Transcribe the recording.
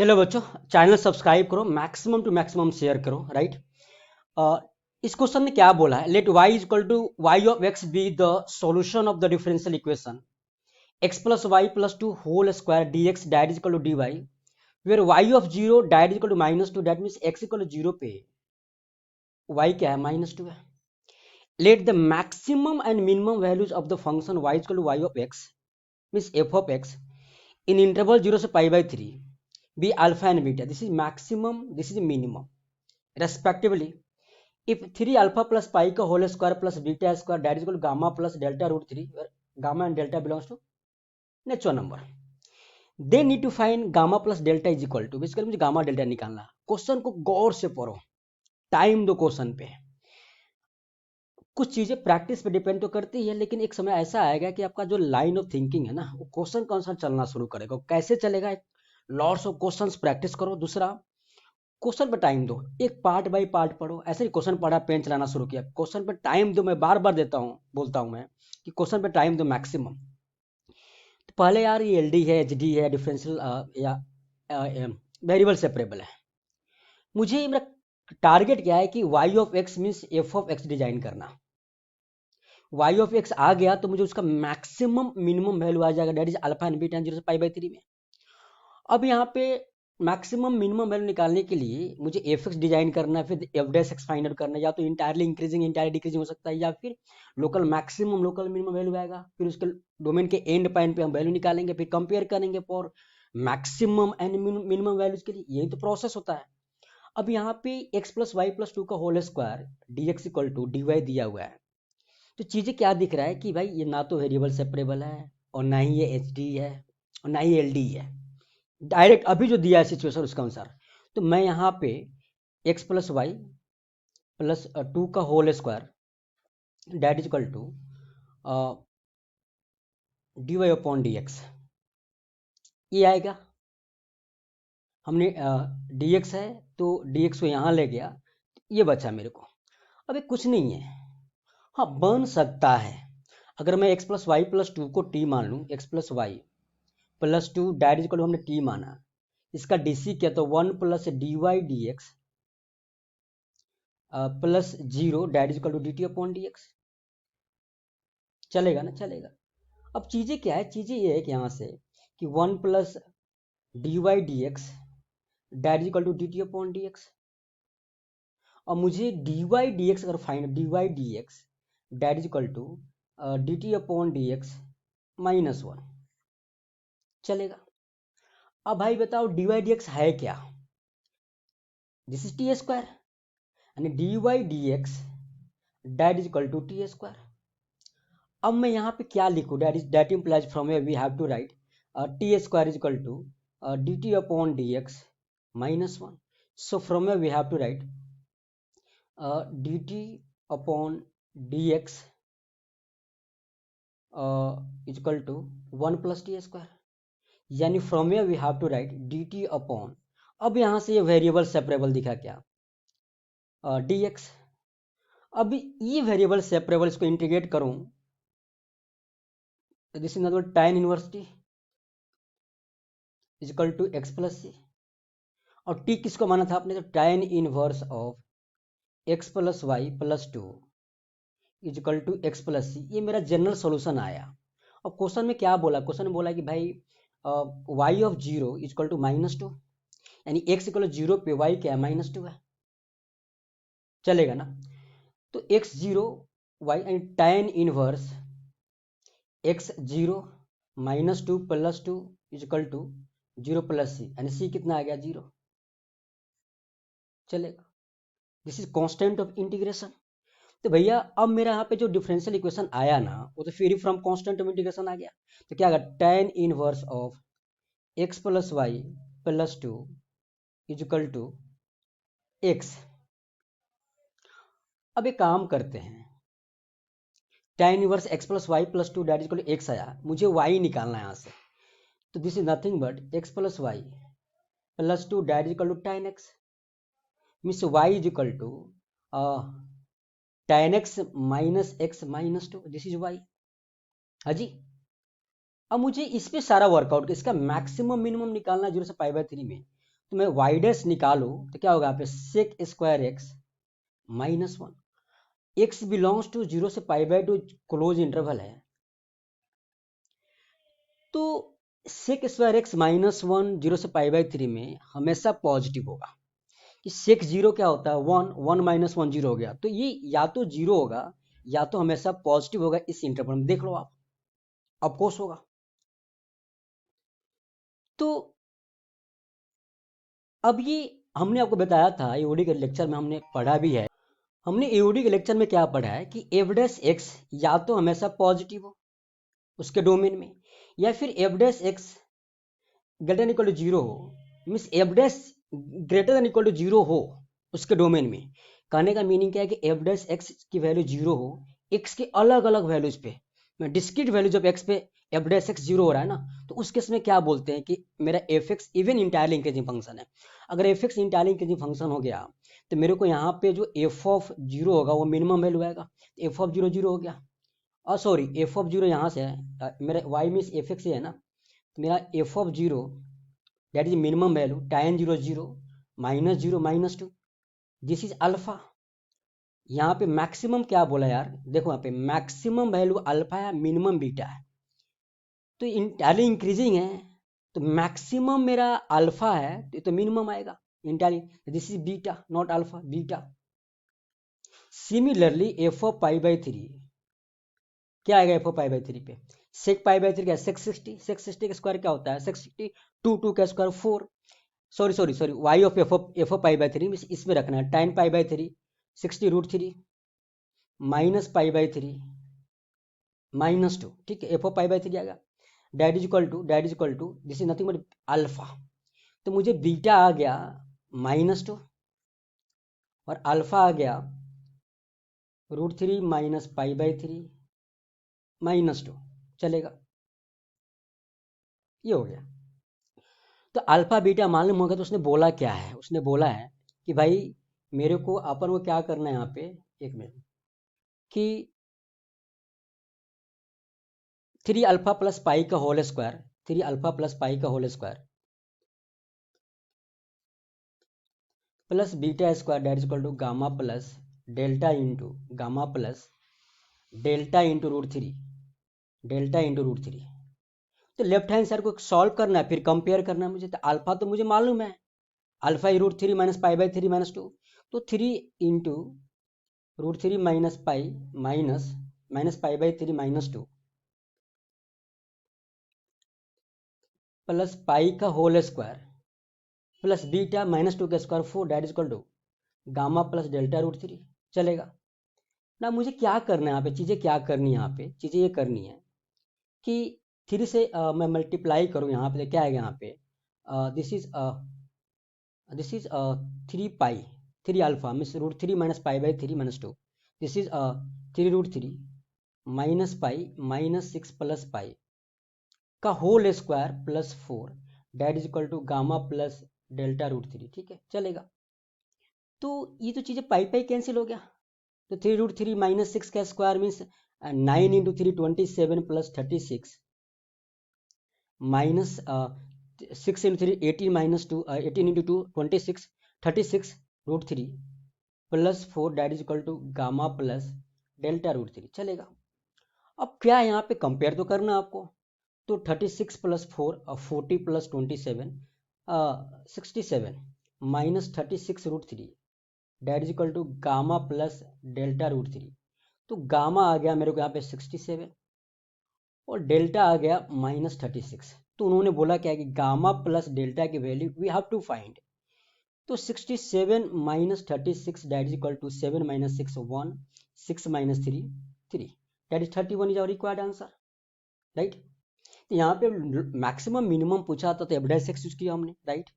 Hello बच्चों, channel subscribe करो, maximum to maximum share करो। राइट। इस क्वेश्चन में क्या बोला है? Let y is equal to Y of x be the solution of the differential equation x plus Y plus two whole square D x that is equal to D y, where y of zero that is equal to minus two. That means x equal to zero पे y क्या है? Minus two है। Late the maximum and minimum values of the function y is equal to Y of x means F of X in interval zero से pi by three be alpha and beta. This is maximum, this is minimum respectively. If 3 alpha plus pi ka whole square plus beta square that is equal to gamma plus delta root 3, where gamma and delta belongs to natural number, they need to find gamma plus delta is equal to, basically मुझे gamma delta निकालना। Question को गौर से पढ़ो, time दो question पे। कुछ चीजें practice पे डिपेंड तो करती है, लेकिन एक समय ऐसा आएगा कि आपका जो लाइन ऑफ थिंकिंग है ना, वो क्वेश्चन के अनुसार चलना शुरू करेगा। कैसे चलेगा? लॉट्स ऑफ क्वेश्चंस प्रैक्टिस करो। दूसरा, क्वेश्चन पर टाइम दो, एक पार्ट बाय पार्ट पढ़ो। ऐसे ही क्वेश्चन पढ़ा, पेन चलाना शुरू किया, क्वेश्चन पर टाइम दो। मैं बार बार देता हूँ, बोलता हूँ मैं कि क्वेश्चन पर टाइम दो मैक्सिमम। तो पहले यार ये एलडी है, एचडी है, डिफरेंशियल या वेरिएबल सेपरेबल है। मुझे मेरा टारगेट क्या है कि y of x means F of x design करना। वाई ऑफ एक्स आ गया तो मुझे उसका मैक्सिमम मिनिमम वैल्यू आ जाएगा, that is alpha and beta zero से पाई बाई थ्री में। अब यहाँ पे मैक्सिमम मिनिमम वैल्यू निकालने के लिए मुझे एफ एक्स डिजाइन करना है, फिर F dash x find out करना है। या तो इंटायरली इंक्रीजिंग इंटायरली डिक्रीजिंग हो सकता है, या फिर local maximum local minimum value आएगा। फिर उसके डोमेन के एंड पॉइंट पे हम वैल्यू निकालेंगे, फिर कंपेयर करेंगे for maximum and minimum values के लिए। यही तो प्रोसेस होता है। अब यहाँ पे X plus Y plus two का whole square D X equal to D Y दिया हुआ है। तो चीजें क्या दिख रहा है कि भाई ये ना तो वेरिएबल सेपरेबल है, और ना ही ये एच डी है, और ना ही एल डी है। डायरेक्ट अभी जो दिया है सिचुएशन उसके अनुसार, तो मैं यहाँ पे x plus Y plus two का whole square that is equal to D Y upon D X, ये आएगा। हमने डी एक्स है तो डी एक्स को यहाँ ले गया, ये बचा मेरे को। अब ये कुछ नहीं है, हाँ बन सकता है। अगर मैं x plus Y plus two को t मान लूँ, x plus Y plus two that is equal to हमने t माना, इसका डीसी क्या, तो one plus d Y D x plus zero that is equal to D T upon D x. चलेगा ना? चलेगा। अब चीजें क्या है? चीजें ये है कि यहाँ से कि one plus d Y D x that is equal to D T upon D x. और मुझे डी वाई डी एक्स अगर find, d Y D x that is equal to D T upon D x minus one. चलेगा। अब भाई बताओ D Y D X है क्या? This is T square, यानी D Y D x that is equal to T square. अब मैं यहाँ पे क्या लिखूँ? That implies from way we have to write T square is equal to D T upon D x minus one. So from way we have to write D T upon D X is equal to one plus T square, यानी from way we have to write D T upon, अब यहाँ से ये variable separable दिखा क्या, D X. अब ये variable separable इसको इंटीग्रेट करूँ, this is not tan inverse T is equal to X plus C. और टी किसको माना था आपने? तो tan inverse of X plus Y plus two is equal to X plus C. ये मेरा जनरल सॉल्यूशन आया। अब क्वेश्चन में क्या बोला? क्वेश्चन में बोला कि भाई Y of zero is equal to minus two, यानी एक्स इक्वल टू जीरो पे वाई क्या है? माइनस टू है। चलेगा ना? तो एक्स जीरो वाई यानी tan inverse X zero minus two plus two is equal to zero plus C, यानी सी कितना आ गया? जीरो। चलेगा। This is constant of integration. तो भैया अब मेरा यहाँ पे जो डिफरेंशियल इक्वेशन आया ना, वो तो free from constant of integration आ गया। तो क्या आएगा? tan inverse of X plus Y plus two is equal to X. अब एक काम करते हैं, tan inverse X plus Y plus two that is equal to X आया, मुझे y निकालना है यहाँ से। तो this is nothing but X plus Y plus two that is equal to tan X, means y is equal to tan x minus x minus two, this is y। हाँ जी। अब मुझे इस पे सारा वर्कआउट, इसका मैक्सिमम मिनिमम निकालना zero से pi by three में। तो मैं वाई डैश निकालू तो क्या होगा यहाँ पे sec square x minus one, x belongs to 0 से पाई बाई 2 क्लोज इंटरवल है, तो sec square x minus one 0 से पाई बाई 3 में हमेशा पॉजिटिव होगा कि सेक जीरो क्या होता है, one, one minus one zero हो गया, तो ये या तो जीरो होगा या तो हमेशा पॉजिटिव होगा इस इंटरवल में, देख लो आप, ऑफकोर्स होगा। तो अब ये हमने आपको बताया था एओडी के लेक्चर में, हमने पढ़ा भी है, हमने एओडी के लेक्चर में क्या पढ़ा है कि एफ डैश एक्स या तो हमेशा पॉजिटिव हो उसके डोमेन में, या फिर F dash X greater than equal to zero हो, means F dash greater than equal to zero हो उसके डोमेन में। कहने का मीनिंग क्या है कि एफ डैश एक्स की वैल्यू जीरो हो, एक्स के अलग अलग वैल्यूज पे, डिस्क्रीट वैल्यू जब एक्स पे एफ डैश एक्स जीरो हो रहा है ना, तो उस केस में क्या बोलते हैं कि मेरा F x even entirely increasing function है। अगर F x entirely increasing function हो गया तो मेरे को यहाँ पे जो एफ ऑफ जीरो होगा वो मिनिमम वैल्यू आएगा, एफ ऑफ जीरो जीरो हो गया, और सॉरी एफ ऑफ जीरो यहाँ से है, मेरा वाई मीन्स एफ एक्स है ना, तो मेरा F of zero that is minimum value tan zero zero minus zero minus two, this is alpha. यहाँ पे मैक्सिमम क्या बोला यार, देखो यहाँ पे मैक्सिमम वैल्यू अल्फा है, मिनिमम बीटा है, तो इंटायरली इंक्रीजिंग है, तो मैक्सिमम मेरा अल्फा है तो मिनिमम आएगा entirely, this is beta not alpha, beta. Similarly f of pi by three क्या आएगा, f of pi by three पे सेक पाई बाई थ्री क्या, सेक सिक्सटी, सेक सिक्सटी का स्क्वायर क्या होता है, सेक सिक्सटी, टू टू का square four, sorry sorry sorry y of f of pi by three इसमें रखना है tan pi by three 60√3 minus pi by three minus to, ठीक है, F of pi by three आएगा, that is equal to this is nothing but alpha, तो मुझे beta आ गया माइनस टू और अल्फा आ गया √3 minus pi by three minus two, चलेगा, ये हो गया। तो अल्फा बीटा मालूम होगा तो उसने बोला क्या है, उसने बोला है कि भाई मेरे को अपन को क्या करना है यहाँ पे, एक मिनट, कि 3 अल्फा प्लस पाई का whole square, 3 alpha plus pi का whole square plus beta square that is equal to gamma plus delta into gamma plus delta into √3, delta into √3। तो लेफ्ट हैंड साइड को solve करना है, फिर compare करना है मुझे, तो अल्फा तो मुझे मालूम है, अल्फा ही √3 minus pi by three minus two, तो 3 into √3 minus pi minus pi by three minus two plus pi का whole square plus beta minus two का square four that is equal to gamma plus delta √3, चलेगा ना। मुझे क्या करना है यहाँ पे, चीज़ें क्या करनी है यहाँ पे, चीज़ें ये करनी है कि 3 से मैं मल्टीप्लाई करूँ यहाँ पे, तो क्या आएगा यहाँ पे, this is 3 pi 3 alpha means √3 minus pi by three minus two, this is 3 √3 minus pi minus 6 plus pi का whole square plus 4 that is equal to gamma plus delta √3, ठीक है, चलेगा। तो ये तो चीज़ें पाई पाई कैंसिल हो गया, तो 3 √3 माइनस 6 का square means 9 into 3 27 plus 36 minus 6 into 3 18 minus 2 18 into 2 26 36 √3 plus 4 that is equal to gamma plus delta √3, चलेगा। अब क्या है यहाँ पे कंपेयर तो करना आपको, तो 36 plus 4 40 plus 27 67 minus 36 √3 that is equal to gamma plus delta √3, तो गामा आ गया मेरे को यहाँ पे 67 और डेल्टा आ गया माइनस 36, तो उन्होंने बोला क्या है कि गामा प्लस डेल्टा की value we have to find, तो 67 minus 36 that is equal to 7 minus 6 1 6 minus 3 3 that is 31 is our required answer, right. तो यहाँ पे मैक्सिमम मिनिमम पूछा था तो एफ डैश एक्स यूज किया हमने, राइट।